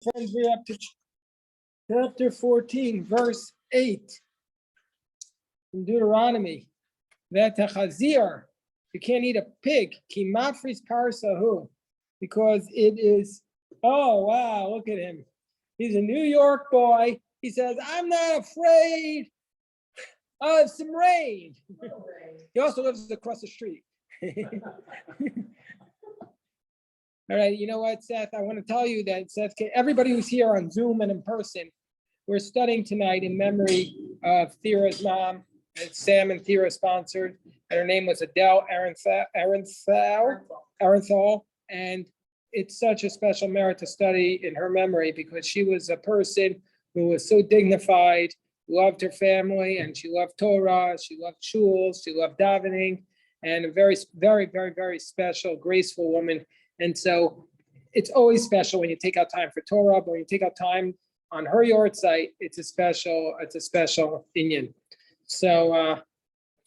Friends, we're up to chapter 14, verse 8 from Deuteronomy. That chazir, you can't eat a pig, ki mafris parsahu, because it is, oh wow, look at him. He's a New York boy. He says, I'm not afraid of some rain. He also lives across the street. All right, you know what, Seth? I want to tell you that, Seth, everybody who's here on Zoom and in person, we're studying tonight in memory of Thera's mom. It's Sam and Thera sponsored, and her name was Adele Arenthal, and it's such a special merit to study in her memory because she was a person who was so dignified, loved her family, and she loved Torah, she loved shuls, she loved davening, and a very, very, very, very special, graceful woman. And so it's always special when you take out time for Torah, but when you take out time on her yard site, it's a special inyan. So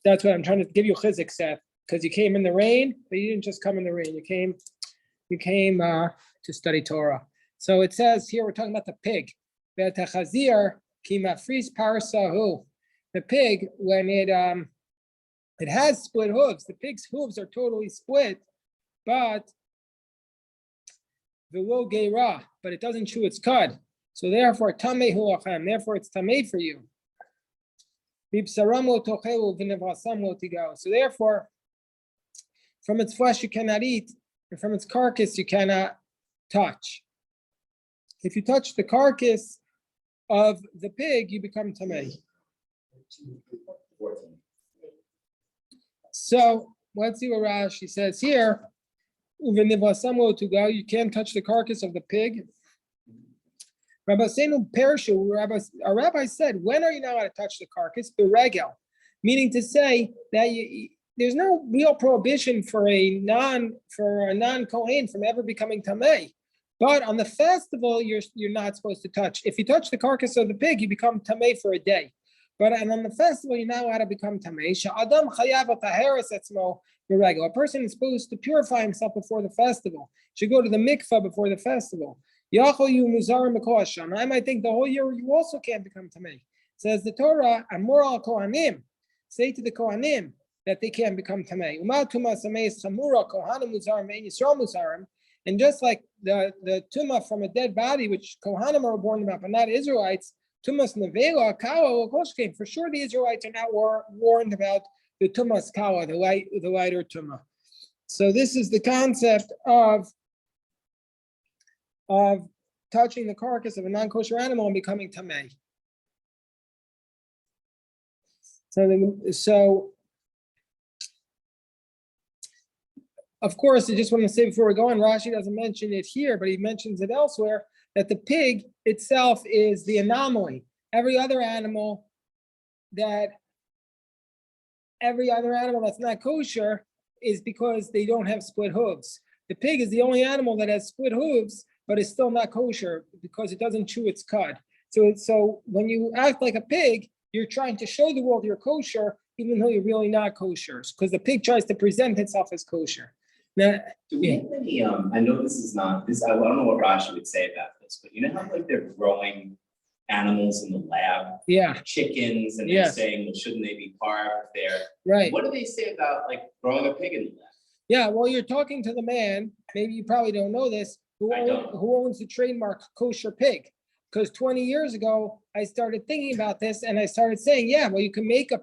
that's what I'm trying to give you chizuk, Seth, because you came in the rain, but you didn't just come in the rain. You came to study Torah. So it says here, we're talking about the pig. The pig, when it has split hooves, the pig's hooves are totally split, but but it doesn't chew its cud. So therefore, tamei hu lachem. Therefore, it's tamei for you. So therefore, from its flesh you cannot eat, and from its carcass you cannot touch. If you touch the carcass of the pig, you become tamei. So let's see what Rashi says here. You can't touch the carcass of the pig. Our rabbi said, when are you not allowed to touch the carcass? The regel, meaning to say that there's no real prohibition for a non-kohen from ever becoming tamei. But on the festival, you're not supposed to touch. If you touch the carcass of the pig, you become tamei for a day. But on the festival, you're not allowed to become tamei. A person is supposed to purify himself before the festival. Should go to the mikvah before the festival. I might think the whole year you also can't become tamei. Says the Torah, Amor al Kohanim, say to the Kohanim that they can't become tamei. And just like the tumah from a dead body, which Kohanim are born about, but not Israelites, tumas nevela kala koshkein. For sure, the Israelites are not warned about the tumas kala, the lighter tumah. So this is the concept of touching the carcass of a non-kosher animal and becoming tamei. So of course, I just want to say before we go on, Rashi doesn't mention it here, but he mentions it elsewhere, that the pig itself is the anomaly. Every other animal that's not kosher is because they don't have split hooves. The pig is the only animal that has split hooves, but is still not kosher because it doesn't chew its cud. So when you act like a pig, you're trying to show the world you're kosher, even though you're really not kosher, because the pig tries to present itself as kosher. Now, do we have any, I know this is not, this. I don't know what Rashi would say about this, but you know how like they're growing animals in the lab? Yeah. Chickens, and they're saying, well, shouldn't they be part there? Right. What do they say about like growing a pig in the lab? Yeah, well, you're talking to the man, maybe you probably don't know this, who owns the trademark kosher pig. Because 20 years ago, I started thinking about this and I started saying, yeah, well, you can make a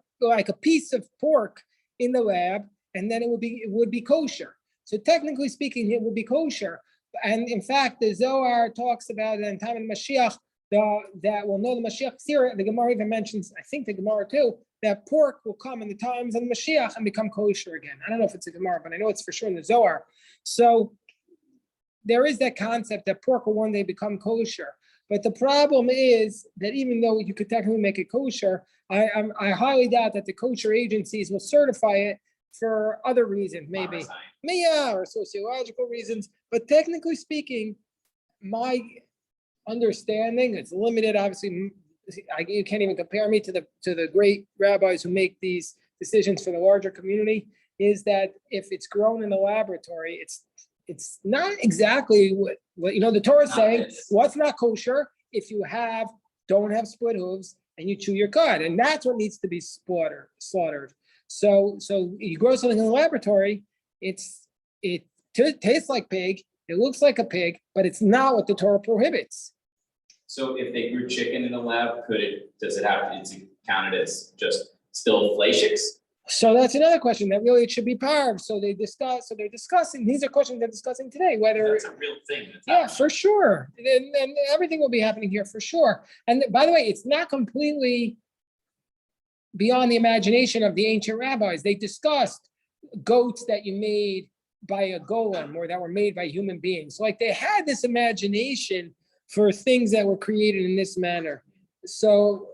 piece of pork in the lab and then it would be kosher. So technically speaking, it would be kosher. And in fact, the Zohar talks about it in time of Mashiach, that we'll know the Mashiach here. The Gemara even mentions, I think the Gemara too, that pork will come in the times of the Mashiach and become kosher again. I don't know if it's a Gemara, but I know it's for sure in the Zohar. So there is that concept that pork will one day become kosher. But the problem is that even though you could technically make it kosher, I highly doubt that the kosher agencies will certify it for other reasons, maybe or sociological reasons. But technically speaking, my understanding, it's limited, obviously. You can't even compare me to the great rabbis who make these decisions for the larger community, is that if it's grown in the laboratory, it's it's not exactly what the Torah is Not saying, this. what's not kosher if you don't have split hooves and you chew your cud, and that's what needs to be slaughtered. So you grow something in the laboratory, it tastes like pig, it looks like a pig, but it's not what the Torah prohibits. So if they grew chicken in the lab, does it have to, it's counted as just still fleischiks? So that's another question that really it should be parv. So they're discussing, these are questions they're discussing today, whether. That's a real thing. Yeah, for sure. And everything will be happening here for sure. And by the way, it's not completely beyond the imagination of the ancient rabbis. They discussed goats that you made by a golem or that were made by human beings. Like they had this imagination for things that were created in this manner. So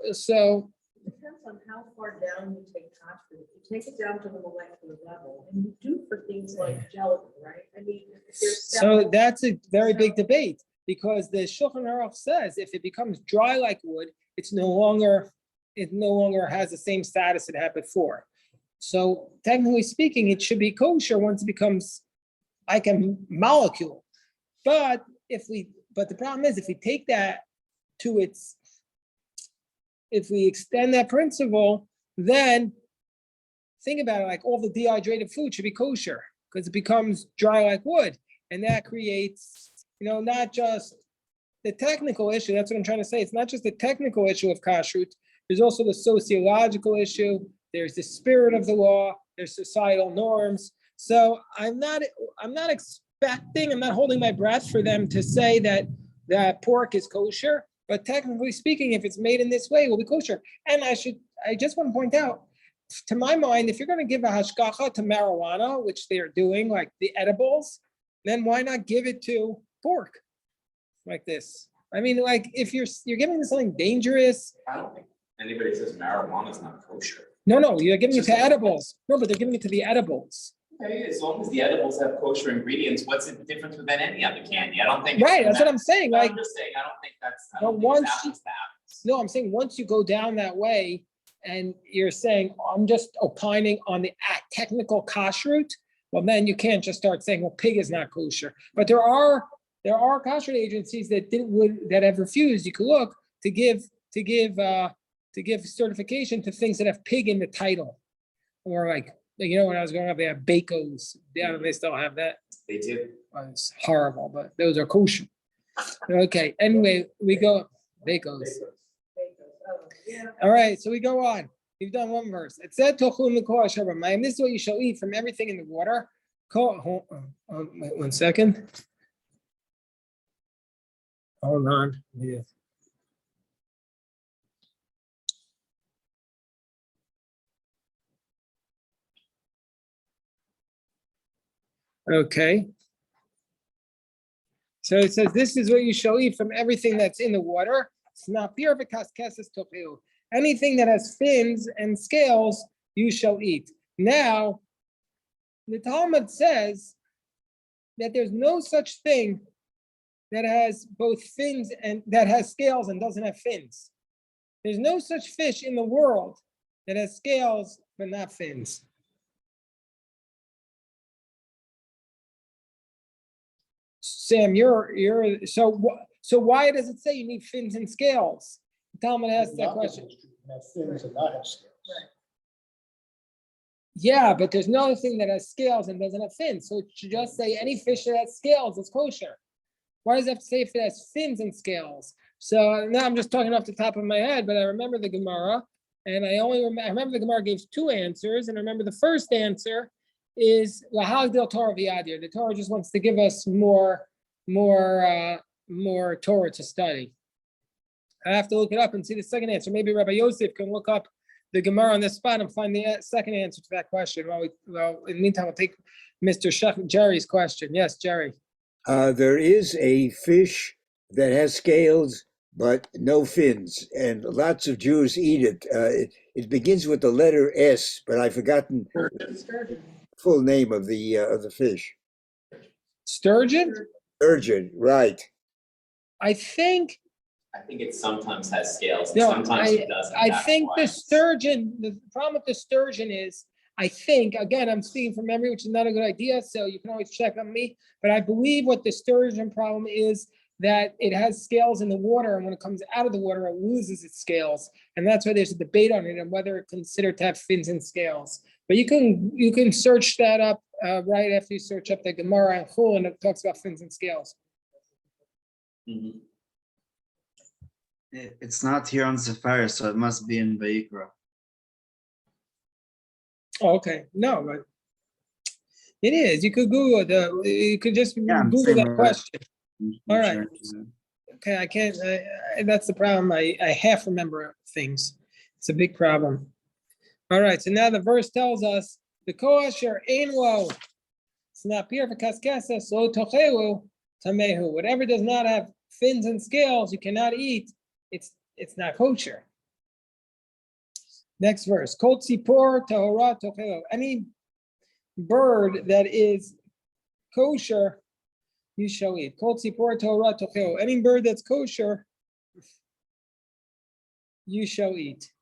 Depends on how far down you take kashrut. If you take it down to the molecular level, and you do for things like gelatin, right? I mean, if there's So several- that's a very big debate because the Shulchan Aruch says if it becomes dry like wood, it no longer has the same status it had before. So technically speaking, it should be kosher once it becomes like a molecule. But the problem is if we take that to if we extend that principle, then think about it, like all the dehydrated food should be kosher because it becomes dry like wood. And that creates, not just the technical issue. That's what I'm trying to say. It's not just the technical issue of kashrut. There's also the sociological issue. There's the spirit of the law. There's societal norms. So I'm not expecting, I'm not holding my breath for them to say that pork is kosher. But technically speaking, if it's made in this way, it will be kosher. And I just want to point out, to my mind, if you're going to give a hashgacha to marijuana, which they are doing, like the edibles, then why not give it to pork like this? I mean, like if you're giving them something dangerous. I don't think anybody says marijuana is not kosher. No, you're giving it to edibles. No, but they're giving it to the edibles. Okay, as long as the edibles have kosher ingredients, what's the difference with any other candy? I don't think. Right, that's what I'm saying. But Like, I'm just saying, I don't think that's. I But don't think once it's apples to apples. no, I'm saying once you go down that way and you're saying, I'm just opining on the technical kashrut, well, then you can't just start saying, well, pig is not kosher. But there are kashrut agencies that have refused. You could look to give certification to things that have pig in the title, or like when I was growing up, they have Bacos. Yeah, they still have that. They do. Oh, it's horrible, but those are kosher. Okay. Anyway, we go Bacos. Yeah. All right, so we go on. We've done one verse. It said, "Tochum mikol asher b'mayim." This is what you shall eat from everything in the water. Wait 1 second. Hold on. Yeah. Okay. So it says, this is what you shall eat from everything that's in the water. Anything that has fins and scales, you shall eat. Now, the Talmud says that there's no such thing that has both fins and that has scales and doesn't have fins. There's no such fish in the world that has scales but not fins. Sam, so why does it say you need fins and scales? The Talmud asked that question. Have fins and not have scales. Yeah, but there's no thing that has scales and doesn't have fins. So it should just say any fish that has scales is kosher. Why does it have to say if it has fins and scales? So now I'm just talking off the top of my head, but I remember the Gemara, and I remember the Gemara gives two answers, and I remember the first answer is Lahag del Torah v'yadir. The Torah just wants to give us more Torah to study. I have to look it up and see the second answer. Maybe Rabbi Yosef can look up the Gemara on this spot and find the second answer to that question. Well, in the meantime, we'll take Mr. Chef Jerry's question. Yes, Jerry. There is a fish that has scales but no fins, and lots of Jews eat it. It begins with the letter S, but I've forgotten the full name of the fish. Sturgeon? Sturgeon, right? I think it sometimes has scales, and No, sometimes it doesn't. I That's think why the it's- sturgeon, the problem with the sturgeon is, I think, again, I'm speaking from memory, which is not a good idea, so you can always check on me. But I believe what the sturgeon problem is that it has scales in the water, and when it comes out of the water, it loses its scales. And that's why there's a debate on it and whether it's considered to have fins and scales. But you can search that up right after you search up the Gemara and Chul, and it talks about fins and scales. Mhm. It's not here on Sefer, so it must be in Vayikra. Oh, okay, no, but it is. You could Google it. You could just I'm Google saying, that right. question. I'm All right. sure. Okay, I can't. That's the problem. I half remember things. It's a big problem. All right. So now the verse tells us the koasher ein lo. It's not pure for kaskesa. So tochelu tamehu. Whatever does not have fins and scales, you cannot eat. It's not kosher. Next verse. Kol tzipor tahora tochelu. Any bird that is kosher, you shall eat. Kol tzipor tahora tochelu. Any bird that's kosher, you shall eat.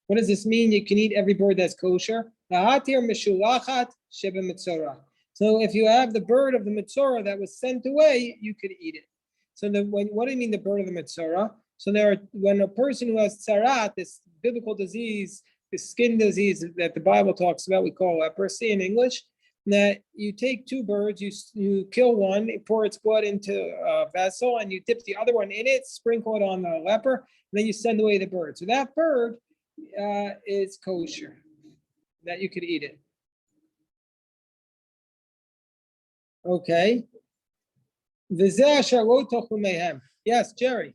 What does this mean? You can eat every bird that's kosher. Lahatir meshulachat sheba mitzorah. So if you have the bird of the mitzorah that was sent away, you could eat it. So what do you mean the bird of the mitzorah? So when a person who has tzarat, this biblical disease, this skin disease that the Bible talks about, we call leprosy in English, that you take two birds, you kill one, you pour its blood into a vessel, and you dip the other one in it, sprinkle it on the leper, and then you send away the bird. So that bird is kosher, that you could eat it. Okay. Yes, Jerry.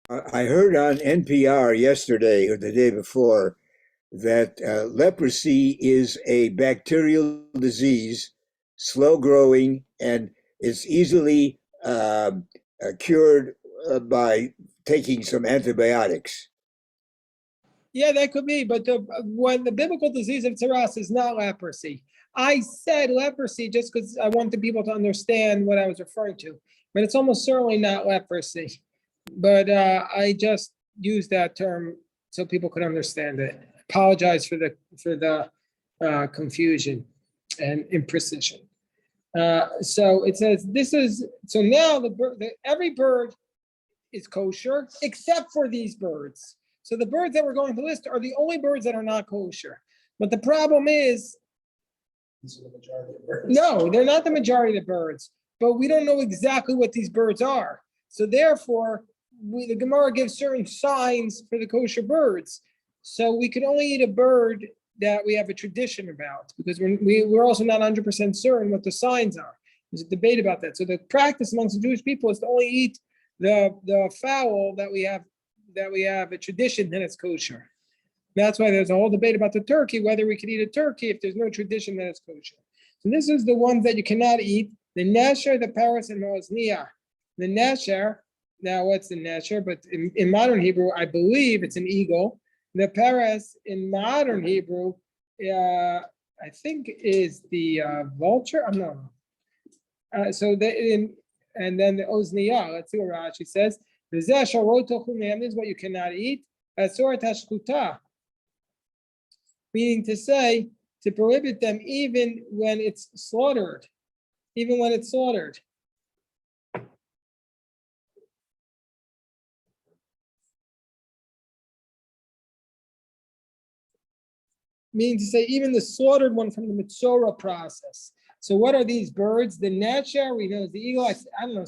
I heard on NPR yesterday or the day before that leprosy is a bacterial disease, slow growing, and is easily cured by taking some antibiotics. Yeah, that could be, but when the biblical disease of tzaras is not leprosy. I said leprosy just because I want the people to understand what I was referring to, but it's almost certainly not leprosy. But I just used that term so people could understand it. Apologize for the confusion and imprecision. So it says so now every bird is kosher except for these birds. So the birds that we're going to list are the only birds that are not kosher. But the problem is, These are the majority of birds. no, they're not the majority of the birds, but we don't know exactly what these birds are. So therefore, the Gemara gives certain signs for the kosher birds. So we can only eat a bird that we have a tradition about, because we're also not 100% certain what the signs are. There's a debate about that. So the practice amongst the Jewish people is to only eat the fowl that we have a tradition that it's kosher. That's why there's a whole debate about the turkey, whether we can eat a turkey if there's no tradition that it's kosher. So this is the ones that you cannot eat: the nesher, the paras, and the The nesher. Now, what's the nesher? But in modern Hebrew, I believe it's an eagle. The paras in modern Hebrew, I think, is the vulture. I'm not. And then the ozniya. Let's see what Rashi says. This is what you cannot eat. Meaning to say, to prohibit them even when it's slaughtered. Even when it's slaughtered. Meaning to say, even the slaughtered one from the Mitzorah process. So what are these birds? The natcher, we know is the eagle. I don't know,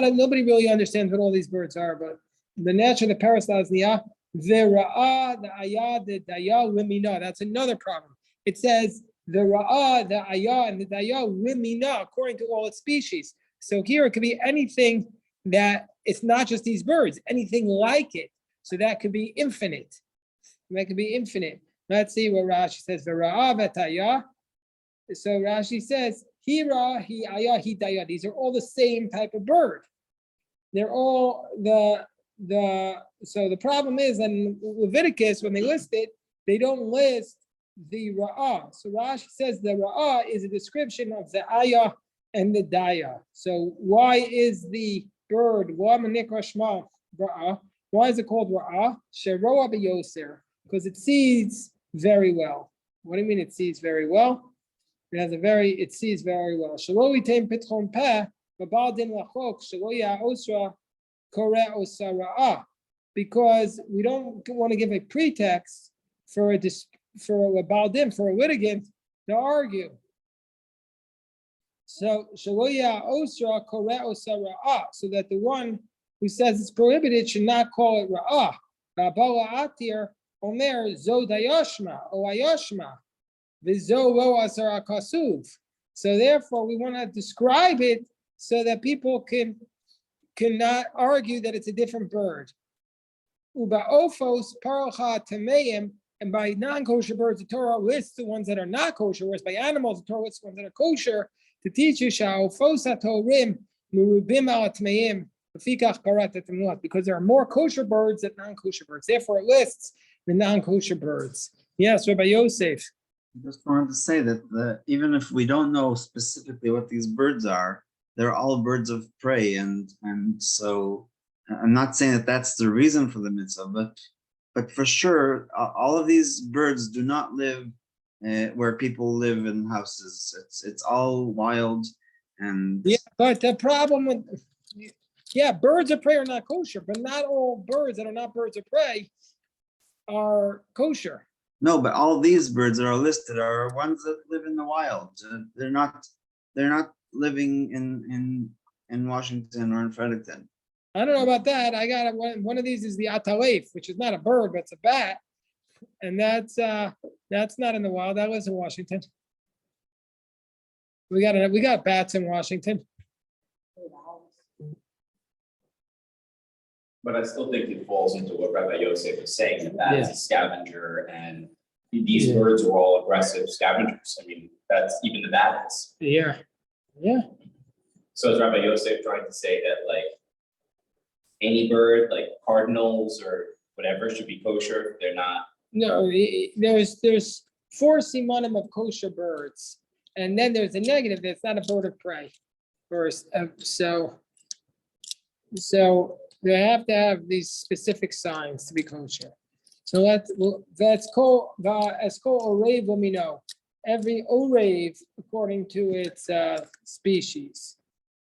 nobody really understands what all these birds are, but the natcher, the paras, the azniya, the ra'ah, the ayah, the daya, limina. That's another problem. It says the ra'ah, the ayah, and the daya, limina, according to all its species. So here it could be anything that it's not just these birds, anything like it. So that could be infinite. That could be infinite. Let's see what Rashi says. The ra'ah v'tayah. So Rashi says, Hira, hi ayah, hi daya. These are all the same type of bird. They're all so the problem is in Leviticus, when they list it, they don't list the ra'ah. So Rashi says the ra'ah is a description of the ayah and the daya. So why is the bird, why is it called ra'ah? Sheroa b'yoser, because it sees very well. What do you mean it sees very well? It sees very well. Shelo yitem pitchon peh, v'ba'al din lachok, shelo ya'osra koreh osa ra'ah. Because we don't want to give a pretext for a Baal Din, for a litigant to argue. So shaloya osra koreh osa ra'ah, so that the one who says it's prohibited should not call it ra'ah. Ba'ala atir omer zo dayashma o ayashma v'zo lo asar akasuv. So therefore, we want to describe it so that people cannot argue that it's a different bird. Uba'ofos parocha tameim, and by non-kosher birds, the Torah lists the ones that are not kosher, whereas by animals, the Torah lists the ones that are kosher, to teach you sha'ofos hatorim murubim al tameim v'fikach parat etemuat, because there are more kosher birds than non-kosher birds. Therefore, it lists the non-kosher birds. Yes, Rabbi Yosef. I just wanted to say that even if we don't know specifically what these birds are, they're all birds of prey, and so I'm not saying that that's the reason for the mitzvah, but for sure, all of these birds do not live where people live in houses. It's all wild, and Yeah, but the problem with birds of prey are not kosher, but not all birds that are not birds of prey are kosher. no, but all these birds that are listed are ones that live in the wild. They're not living in Washington or in Fredericton. I don't know about that. I got one of these is the atalef, which is not a bird, but it's a bat, and that's not in the wild. That lives in Washington. We got bats in Washington. But I still think it falls into what Rabbi Yosef is saying, that is a scavenger, and these birds are all aggressive scavengers. I mean, that's even the bats. Yeah. So is Rabbi Yosef trying to say that like any bird, like cardinals or whatever, should be kosher? They're not. No, there's 4 simanim of kosher birds, and then there's a negative that's not a bird of prey. First, so they have to have these specific signs to be kosher. So that's called orev lamino. Every orev according to its species.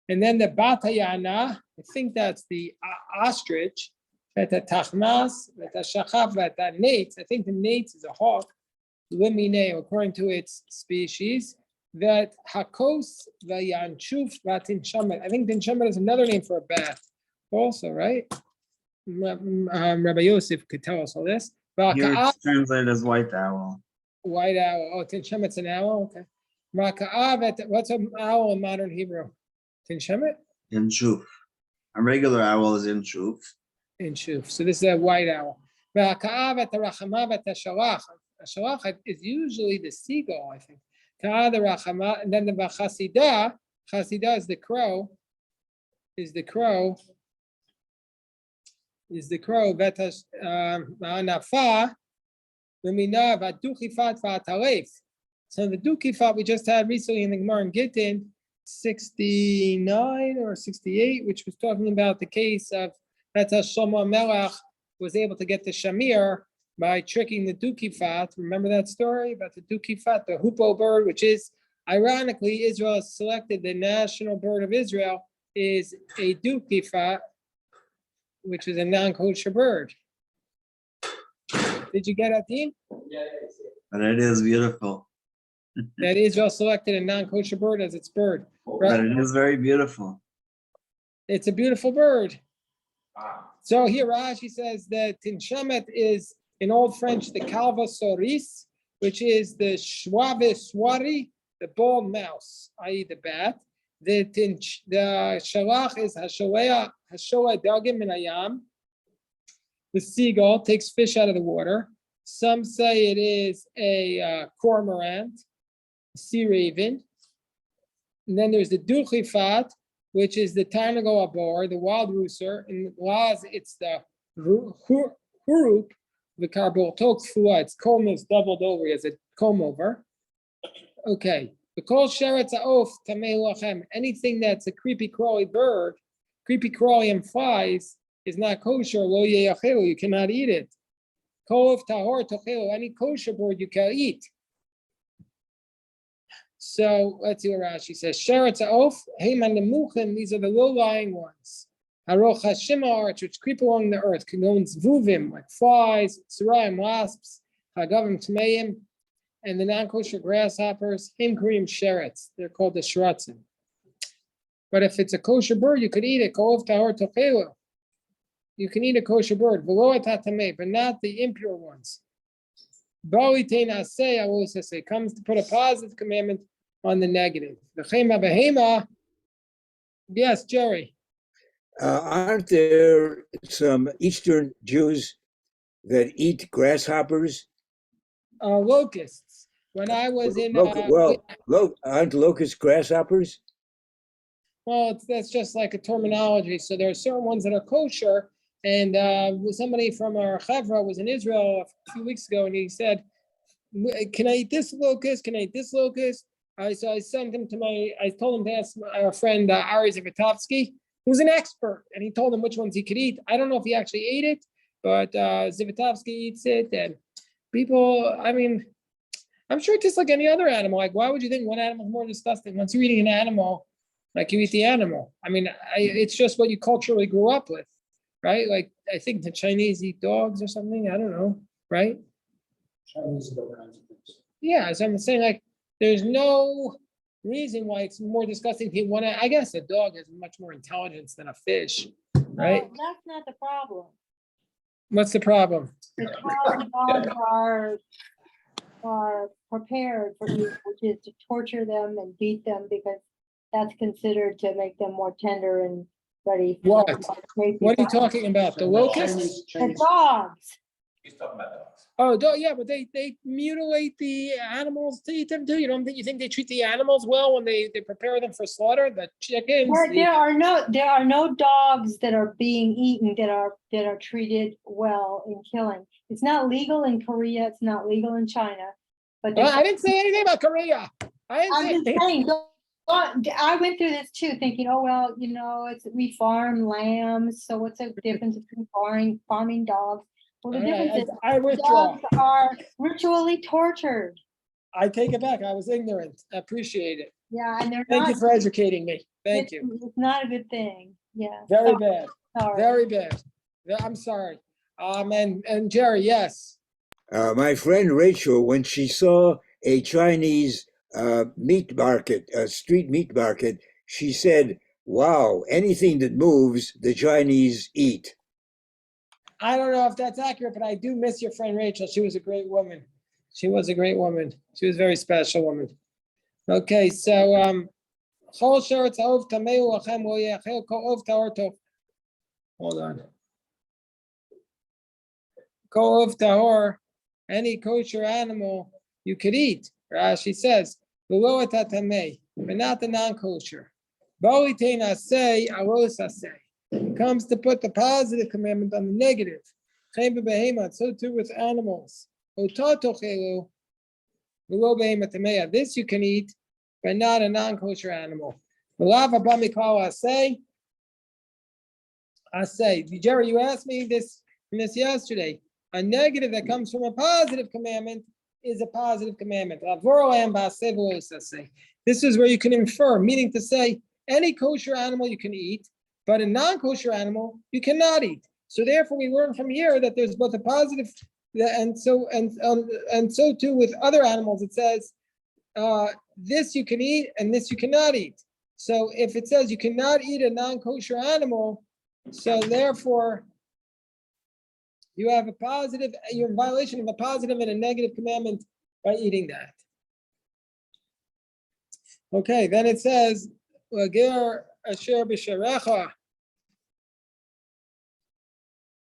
And then the batayana, I think that's the ostrich, the tachmas, the shachaf, the nates. I think the nates is a hawk, limine, according to its species. That hakos, the yanchuf, vatinshamet. I think tinshamet is another name for a bat, also, right? Rabbi Yosef could tell us all this. Here it's translated as white owl. White owl. Oh, tinshamet's an owl. Okay. What's an owl in modern Hebrew? Tinshamet? Inshuf. A regular owl is inshuf. Inshuf. So this is a white owl. The shalach is usually the seagull, I think. And then the chasida is the crow. Is the crow. Nafa. So the dukifat we just had recently in the Gemara in Gittin, 69 or 68, which was talking about the case of that Shlomo Melech was able to get the shamir by tricking the dukifat. Remember that story about the dukifat, the hoopoe bird, which is, ironically, Israel has selected the national bird of Israel is a dukifat, which is a non-kosher bird. Did you get that, Dean? But it is beautiful. That Israel selected a non-kosher bird as its bird. But it is very beautiful. It's a beautiful bird. Wow. So here Rashi says that tinshamet is in Old French the calva soris, which is the shwave swari, the bald mouse, i.e. the bat. The shalach is hashoa dagim min hayam. The seagull takes fish out of the water. Some say it is a cormorant, sea raven. And then there's the duchifat, which is the tarnagol abor, the wild rooster. In Laz, it's the hurup, the karbol tokfua. Its comb is doubled over as a comb over. Okay. The kol sheretz ha'of tamei lachem. Anything that's a creepy crawly bird, creepy crawly and flies, is not kosher. Lo yeyachelu. You cannot eat it. Kol tahor tochelu, any kosher bird you can eat. So let's see what Rashi says. Sheretz ha'of, heiman nemuchim, these are the low-lying ones. Haroch hashimar, which creep along the earth, kagon zvuvim, like flies, tzurayim, wasps, hagavim tmeim, and the non-kosher grasshoppers, him kareem sheretz, they're called the shratzim. But if it's a kosher bird, you could eat it. Kol tahor tochelu. You can eat a kosher bird, below tamei, but not the impure ones. Bali tein say, I will say, comes to put a positive commandment on the negative. The chema behema. Yes, Jerry. Aren't there some Eastern Jews that eat grasshoppers? Locusts. When I was in, Aren't locusts grasshoppers? well, that's just like a terminology. So there are certain ones that are kosher. And somebody from our chevra was in Israel a few weeks ago, and he said, "Can I eat this locust? Can I eat this locust?" So I sent him I told him to ask our friend Ari Zvitovsky, who's an expert, and he told him which ones he could eat. I don't know if he actually ate it, but Zvitovsky eats it, and people, I mean, I'm sure it's just like any other animal. Like, why would you think one animal is more disgusting? Once you're eating an animal, like you eat the animal. I mean, it's just what you culturally grew up with, right? Like, I think the Chinese eat dogs or something. I don't know, right? Chinese eat all kinds of things. Yeah, so I'm saying, like, there's no reason why it's more disgusting to eat one. I guess a dog has much more intelligence than a fish, right? Well, that's not the problem. What's the problem? It's how the dogs are prepared for you, which is to torture them and beat them, because that's considered to make them more tender and ready. What? Maybe What are you talking about? The locusts? The dogs. He's talking about dogs. Oh, yeah, but they mutilate the animals to eat them too. You think they treat the animals well when they prepare them for slaughter? The chickens. There are no dogs that are being eaten that are treated well in killing. It's not legal in Korea. It's not legal in China. But I didn't say anything about Korea. I'm just saying. I went through this too, thinking, oh well, we farm lambs, so what's the difference between farming dogs? Well, the difference is I withdraw. dogs are ritually tortured. I take it back. I was ignorant. I appreciate it. Yeah, and they're Thank not. you for educating me. Thank you. It's not a good thing. Yeah. Very bad. Sorry. Very bad. I'm sorry. And Jerry, yes. My friend Rachel, when she saw a Chinese meat market, a street meat market, she said, "Wow, anything that moves, the Chinese eat." I don't know if that's accurate, but I do miss your friend Rachel. She was a great woman. She was a great woman. She was a very special woman. Okay, so hold on. Kol tahor, any kosher animal you could eat. Rashi says, below tamei, but not the non-kosher. Bali tein asay, aros asay. Comes to put the positive commandment on the negative. So too with animals. This you can eat, but not a non-kosher animal. I say, Jerry, you asked me this yesterday. A negative that comes from a positive commandment is a positive commandment. This is where you can infer, meaning to say, any kosher animal you can eat, but a non-kosher animal you cannot eat. So therefore, we learn from here that there's both a positive, and so too with other animals. It says this you can eat and this you cannot eat. So if it says you cannot eat a non-kosher animal, so therefore you have a positive. You're in violation of a positive and a negative commandment by eating that. Okay, then it says asher b'sharecha,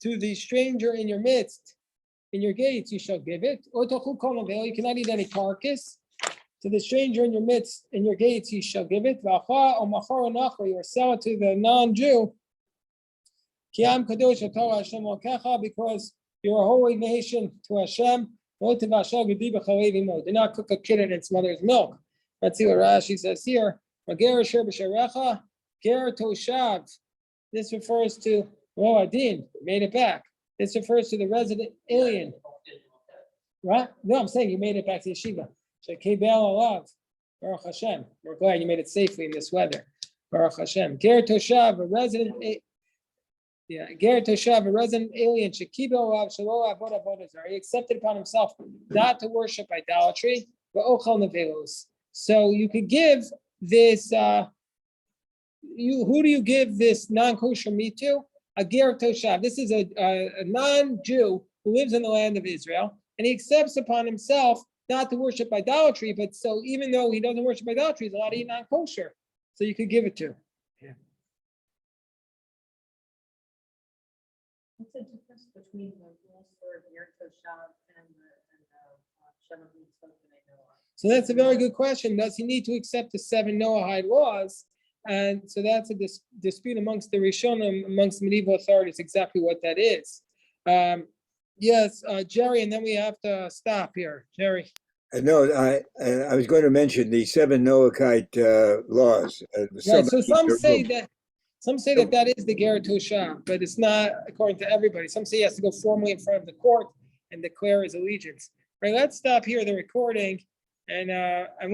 to the stranger in your midst, in your gates, you shall give it. You cannot eat any carcass. To the stranger in your midst, in your gates, you shall give it. You sell it to the non-Jew. Because you're a holy nation to Hashem. Do not cook a kid in its mother's milk. Let's see what Rashi says here. This refers to Adin, made it back. This refers to the resident alien. Right? No, I'm saying you made it back to yeshiva. Shekibel alav. Baruch Hashem. We're glad you made it safely in this weather. Baruch Hashem. Ger Toshav, a resident. Ger Toshav, a resident alien. Shekibel alav shelo avodah avodah zara. He accepted upon himself not to worship idolatry, but ochel nevelos. So you could give this. Who do you give this non-kosher meat to? A ger toshav. This is a non-Jew who lives in the land of Israel, and he accepts upon himself not to worship idolatry. But so even though he doesn't worship idolatry, he's allowed to eat non-kosher. So you could give it to. What's the difference between the rules for Ger Toshav and the Shem Mitzvot B'nai Noah? So that's a very good question. Does he need to accept the 7 Noahide laws? And so that's a dispute amongst the Rishonim, amongst medieval authorities, exactly what that is. Yes, Jerry, and then we have to stop here. Jerry. No, I was going to mention the 7 Noahide laws. Right, so some say that is the Ger Toshav, but it's not according to everybody. Some say he has to go formally in front of the court and declare his allegiance. Right, let's stop here the recording, and I want